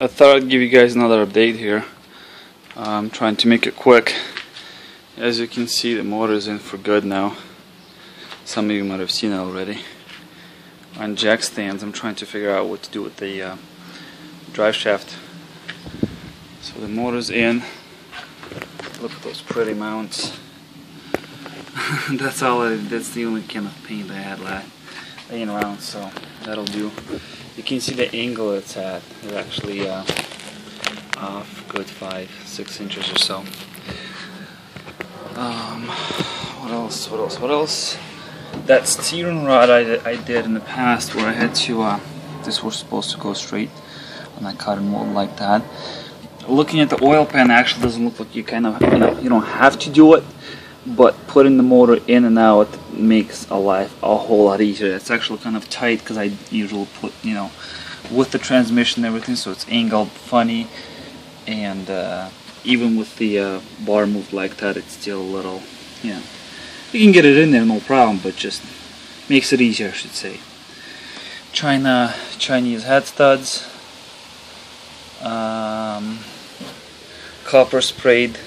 I thought I'd give you guys another update here. I'm trying to make it quick. As you can see, the motor is in for good now. Some of you might have seen it already. On jack stands, I'm trying to figure out what to do with the drive shaft. So the motor's in. Look at those pretty mounts. That's the only kind of paint I had laying around, so that'll do. You can see the angle it's at. It's actually off good 5-6 inches or so. What else? That steering rod I did in the past, where I had to this was supposed to go straight, and I cut it mold like that. Looking at the oil pan, actually doesn't look like you you don't have to do it, but putting the motor in and out makes a whole lot easier. It's actually kind of tight because I usually put, with the transmission and everything, so it's angled funny, and even with the bar moved like that, it's still a little, you can get it in there no problem, but just makes it easier, I should say. Chinese head studs, copper sprayed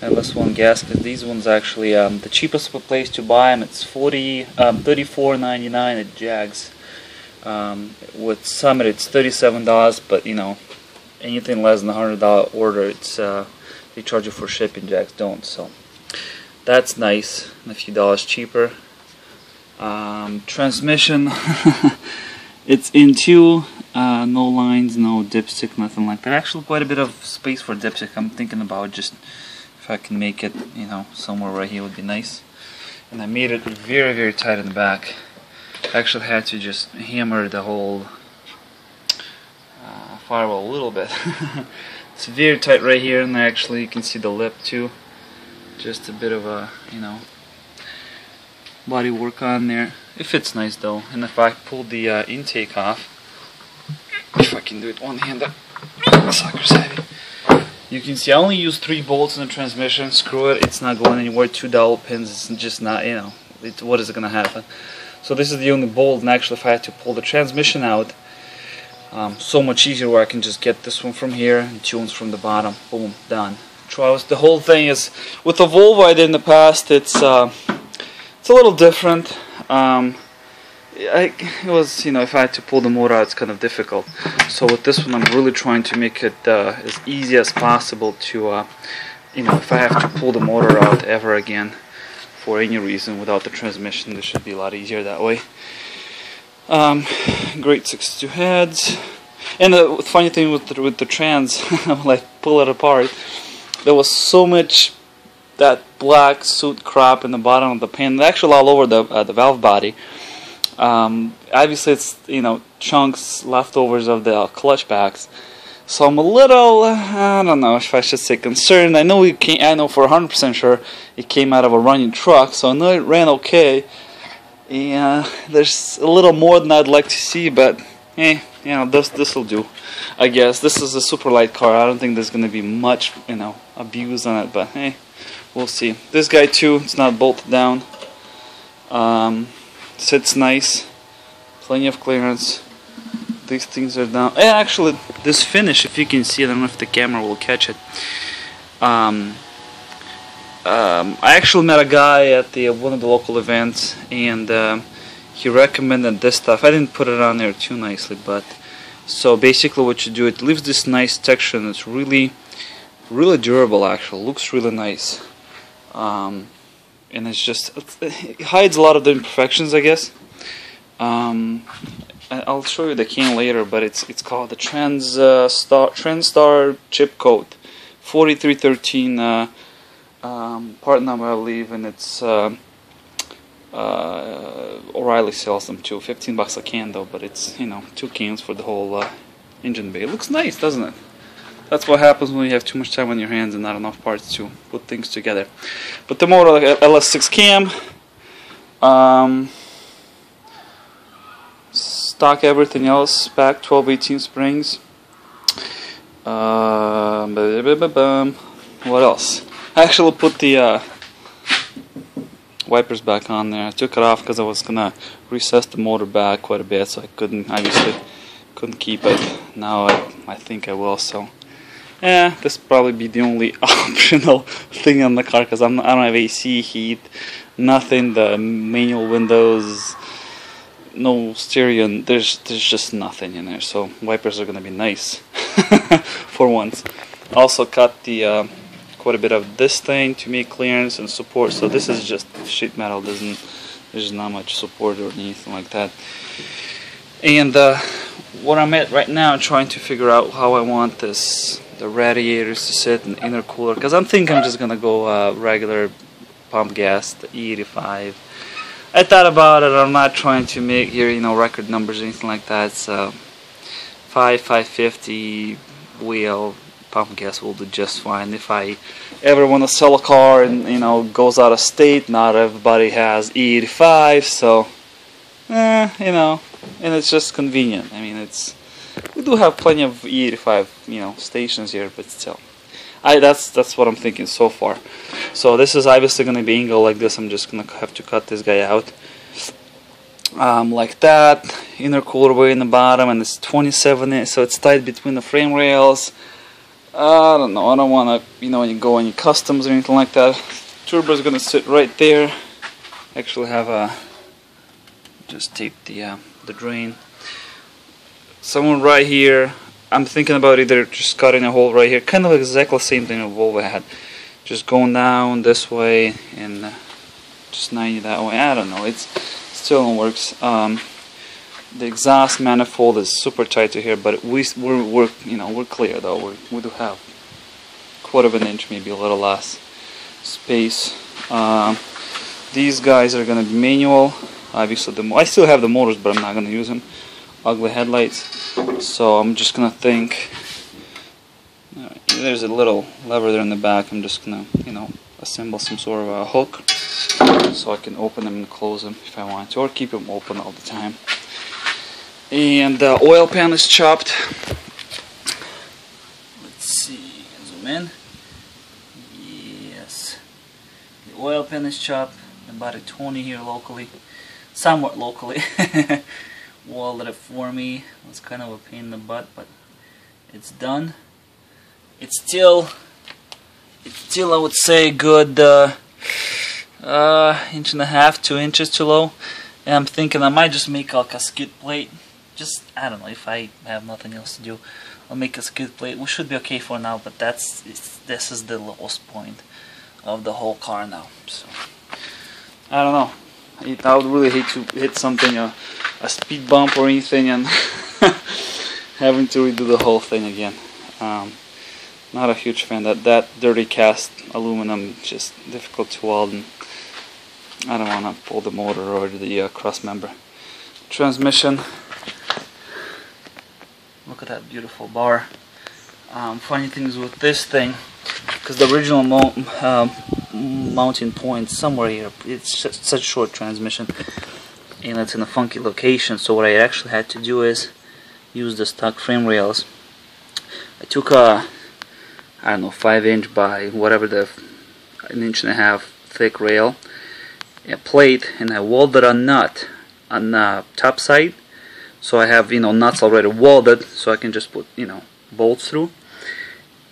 LS1 gasket. These ones actually, the cheapest place to buy them, it's $34.99 at Jags. With Summit it's $37, but anything less than $100 order, it's they charge you for shipping. Jags don't, so that's nice, and a few dollars cheaper. Transmission, it's in two. No lines, no dipstick, nothing like that. Actually, quite a bit of space for dipstick. I'm thinking about just if I can make it, somewhere right here would be nice. And I made it very, very tight in the back. I actually had to just hammer the whole firewall a little bit. It's very tight right here, and actually you can see the lip too. Just a bit of a, body work on there. It fits nice though. And if I pull the intake off, if I can do it one-handed, sucker's heavy. You can see I only use 3 bolts in the transmission. Screw it, it's not going anywhere. 2 dowel pins, it's just not, what is going to happen? So this is the only bolt, and actually if I had to pull the transmission out, so much easier, where I can just get this one from here and 2 ones from the bottom. Boom, done. The whole thing is, with the Volvo I did in the past, it's a little different. It was, if I had to pull the motor out, it's kind of difficult. So with this one, I'm really trying to make it as easy as possible to, if I have to pull the motor out ever again for any reason without the transmission, this should be a lot easier that way. Great 62 heads. And the funny thing with the trans, like pull it apart, there was so much that black soot crop in the bottom of the pan, actually all over the valve body. Obviously it's chunks, leftovers of the clutch backs, so I'm a little I don't know if I should say concerned. I know for 100% sure it came out of a running truck, so I know it ran okay. Yeah, there's a little more than I'd like to see, but this will do, I guess. This is a super light car. I don't think there's gonna be much abuse on it, but hey, we'll see. This guy too, it's not bolted down. Sits nice, plenty of clearance. These things are down. And actually, this finish, if you can see, I don't know if the camera will catch it. I actually met a guy at one of the local events, and he recommended this stuff. I didn't put it on there too nicely, but so basically, what you do, it leaves this nice texture, and it's really, really durable. Actually, looks really nice. And it hides a lot of the imperfections, I guess. I'll show you the can later, but it's called the TrendStar Chip Coat 4313 part number, I believe, and it's O'Reilly sells them too. $15 a can though, but it's 2 cans for the whole engine bay. It looks nice, doesn't it? That's what happens when you have too much time on your hands and not enough parts to put things together. But the motor, like LS6 cam, stock everything else, back 12-18 springs. What else? I actually put the wipers back on there. I took it off because I was gonna recess the motor back quite a bit, so I obviously couldn't keep it. Now I think I will. So yeah, this probably be the only optional thing on the car, because I don't have AC, heat, nothing. The manual windows, no stereo, and there's just nothing in there. So wipers are gonna be nice for once. Also cut the quite a bit of this thing to make clearance and support. So this is just sheet metal. There's not much support or anything like that. And what I'm at right now, trying to figure out how I want the radiators to sit in the intercooler, because I'm thinking I'm just gonna go regular pump gas, the E85. I thought about it. I'm not trying to make here, you know, record numbers or anything like that. It's 550 wheel pump gas will do just fine. If I ever want to sell a car and, you know, goes out of state, not everybody has E85, so you know, and it's just convenient. I mean, we do have plenty of E85, you know, stations here, but still, that's what I'm thinking so far. So this is obviously going to be angled like this. I'm just going to have to cut this guy out like that. Intercooler way in the bottom, and it's 27 inch, so it's tight between the frame rails. I don't know. I don't want to, you know, when you go any customs or anything like that. Turbo is going to sit right there. Actually have a just tape the drain. Somewhere right here. I'm thinking about either just cutting a hole right here, kind of exactly the same thing a Volvo had, just going down this way and just 90 that way. I don't know. It's still works. The exhaust manifold is super tight to here, but we're you know, we're clear though. We do have quarter of an inch, maybe a little less space. These guys are gonna be manual. Obviously, I still have the motors, but I'm not gonna use them. Ugly headlights. So I'm just gonna think. There's a little lever there in the back. I'm just gonna, you know, assemble some sort of a hook so I can open them and close them if I want to, or keep them open all the time. And the oil pan is chopped. Let's see, zoom in. Yes, the oil pan is chopped. About a 20 here locally, somewhat locally. Welded it for me. It was kind of a pain in the butt, but it's done. It's still I would say good inch and a half, 2 inches too low. And I'm thinking I might just make like a skid plate. Just, I don't know, if I have nothing else to do, I'll make a skid plate. We should be okay for now, but this is the lowest point of the whole car now. So I don't know. I would really hate to hit something, a speed bump or anything, and having to redo the whole thing again. Not a huge fan. That dirty cast aluminum is just difficult to weld, and I don't want to pull the motor or the cross member. Transmission. Look at that beautiful bar. Funny things with this thing, because the original mounting point somewhere here, it's just such short transmission and it's in a funky location. So what I actually had to do is use the stock frame rails. I took a, I don't know, 5 inch by whatever, an inch and a half thick rail, a plate, and I welded a nut on the top side. So I have, you know, nuts already welded, so I can just put, you know, bolts through.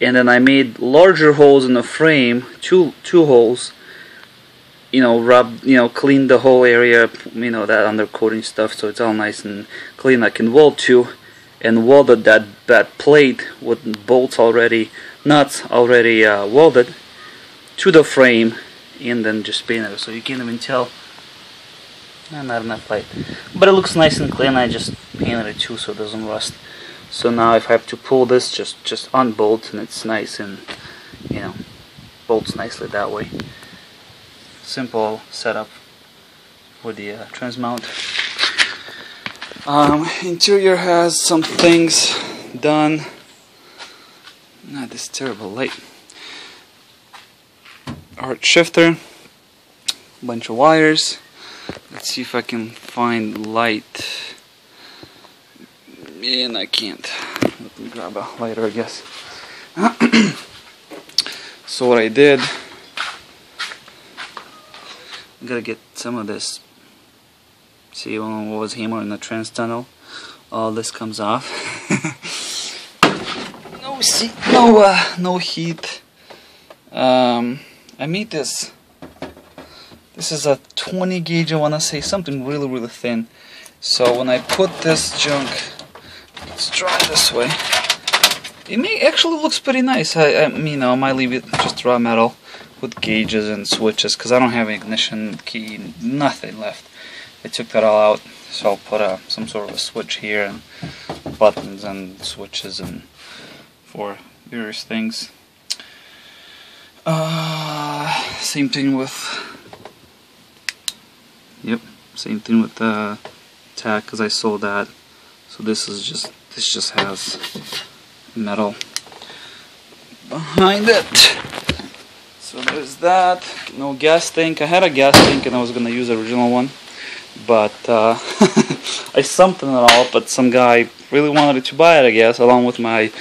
And then I made larger holes in the frame, two holes, you know, clean the whole area, you know, that undercoating stuff, so it's all nice and clean. I can weld to, and welded that plate with bolts already, nuts already welded to the frame, and then just painted it, so you can't even tell. Not enough light, but it looks nice and clean. I just painted it too, so it doesn't rust. So now if I have to pull this, just unbolt, and it's nice and, you know, bolts nicely that way. Simple setup for the trans mount. Interior has some things done. Not this terrible light. Arc shifter, bunch of wires. Let's see if I can find light. And I can't. Let me grab a lighter, I guess. So what I did, I gotta get some of this. See, when I was hammering the trans tunnel, all this comes off. me see. No heat. I made this. This is a 20 gauge. I wanna say something really thin. So when I put this junk, let's try this way. It actually looks pretty nice. I mean, I might leave it just raw metal with gauges and switches because I don't have an ignition key, nothing left. I took that all out, so I'll put some sort of a switch here and buttons and switches and for various things. Same thing with. Yep, same thing with the tack because I sold that. So this just has metal behind it. So there's that. No gas tank. I had a gas tank and I was gonna use the original one, but I sumped it all. But some guy really wanted to buy it, I guess, along with my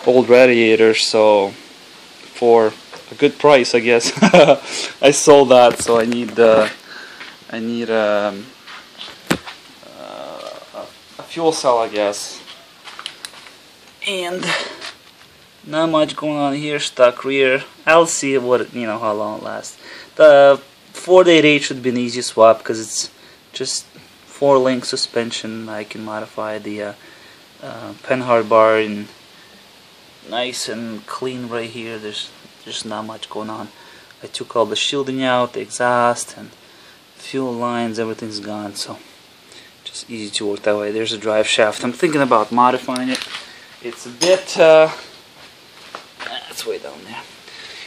old radiator. So for a good price, I guess, I sold that. So I need a fuel cell, I guess. And not much going on here. Stock rear. I'll see what how long it lasts. The 488 should be an easy swap because it's just 4-link suspension. I can modify the Penhard bar and nice and clean right here. There's not much going on. I took all the shielding out, the exhaust and fuel lines. Everything's gone. So just easy to work that way. There's a drive shaft. I'm thinking about modifying it. It's a bit, it's way down there.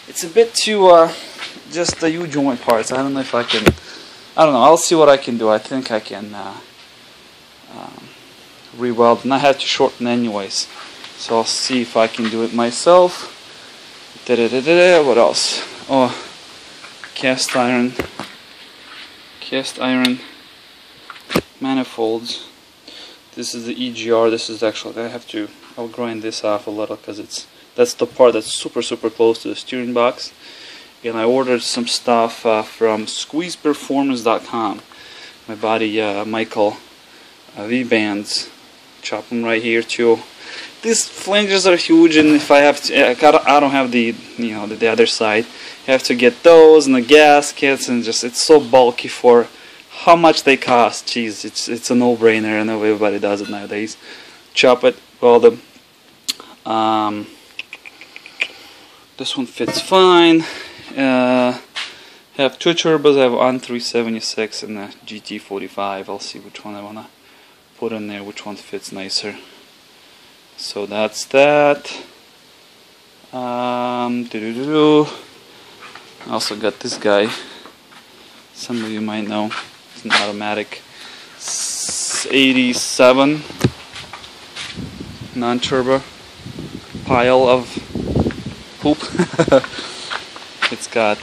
It's a bit too, just the U-joint parts. I don't know if I can, I don't know, I'll see what I can do. I think I can re-weld, and I had to shorten anyways. So I'll see if I can do it myself. What else? Oh, cast iron manifolds. This is the EGR. This is actually, I'll grind this off a little because that's the part that's super close to the steering box. And I ordered some stuff from squeezeperformance.com. My buddy Michael V-bands, chop them right here too. These flanges are huge, and if I have to, I don't have the the other side. You have to get those and the gaskets, and it's so bulky for how much they cost. Jeez, it's a no-brainer. I know everybody does it nowadays. Chop it, weld them. This one fits fine. Have two turbos. I have on 376 and the GT45. I'll see which one I wanna put in there. Which one fits nicer. So that's that. I also got this guy. Some of you might know. It's an automatic 87 non-turbo pile of poop. It's got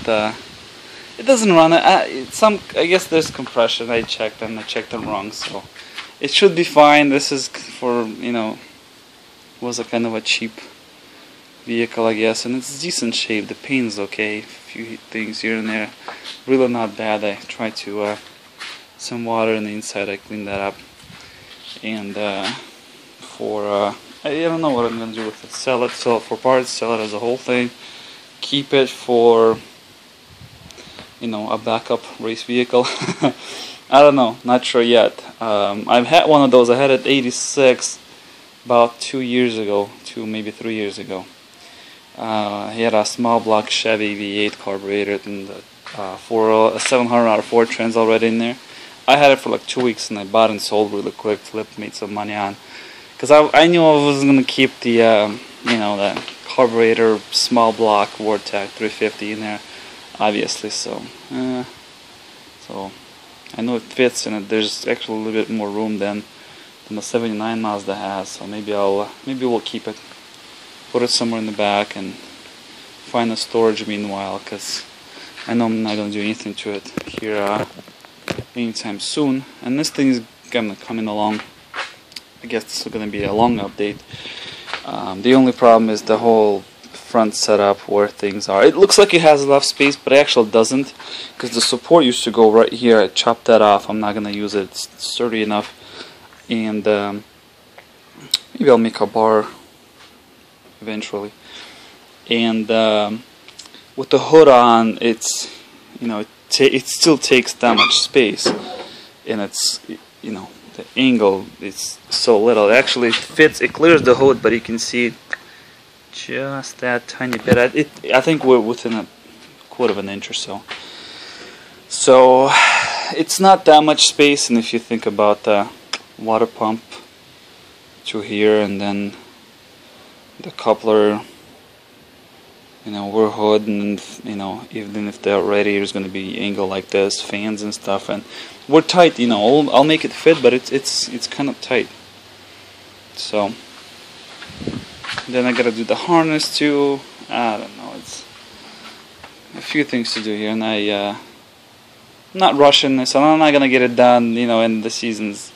it doesn't run. I guess there's compression. I checked them wrong, so it should be fine. This is for was a kind of a cheap vehicle, I guess, and it's decent shape. The paint's okay, a few things here and there, really not bad. I tried to some water in the inside. I cleaned that up, and I don't know what I'm gonna do with it. Sell it for parts, sell it as a whole thing, keep it for a backup race vehicle. I don't know, not sure yet. I've had one of those. I had it 86 about 2 years ago, maybe 3 years ago. He had a small block Chevy V8 carburetor and a 700 out of 4 trans already in there. I had it for like 2 weeks, and I bought and sold really quick, flipped, made some money on. Because I knew I was going to keep the, the carburetor small block Vortec 350 in there, obviously. So I know it fits, and there's actually a little bit more room than the 79 Mazda has. So maybe we'll keep it, put it somewhere in the back, and find a storage meanwhile. Because I know I'm not going to do anything to it here anytime soon. And this thing is kind of coming along. I guess this is going to be a long update. The only problem is the whole front setup where things are. It looks like it has enough space, but it actually doesn't, because the support used to go right here. I chopped that off. I'm not going to use it. It's sturdy enough. And maybe I'll make a bar eventually. And with the hood on, it's, you know, it still takes that much space, and it's, you know, the angle is so little. It actually fits, it clears the hood, but you can see just that tiny bit. I think we're within a quarter of an inch or so. So it's not that much space, and if you think about the water pump through here, and then the coupler, you know, we're hood, and you know, even if they're ready, there's going to be angle like this, fans and stuff, and we're tight. You know, I'll make it fit, but it's kind of tight. So then I gotta do the harness too. I don't know. It's a few things to do here, and I'm not rushing this. I'm not gonna get it done, you know, in the seasons.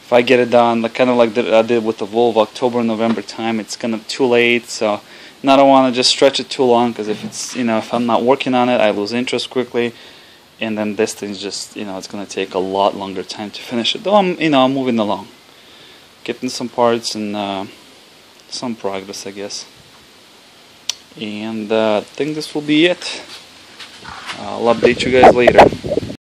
If I get it done, like kind of like I did with the Volvo, October, November time, it's kind of too late. So, and I don't want to just stretch it too long, because if it's, you know, if I'm not working on it, I lose interest quickly, and then this thing's just, you know, it's gonna take a lot longer time to finish it. Though I'm, you know, I'm moving along, getting some parts and some progress, I guess. And I think this will be it. I'll update you guys later.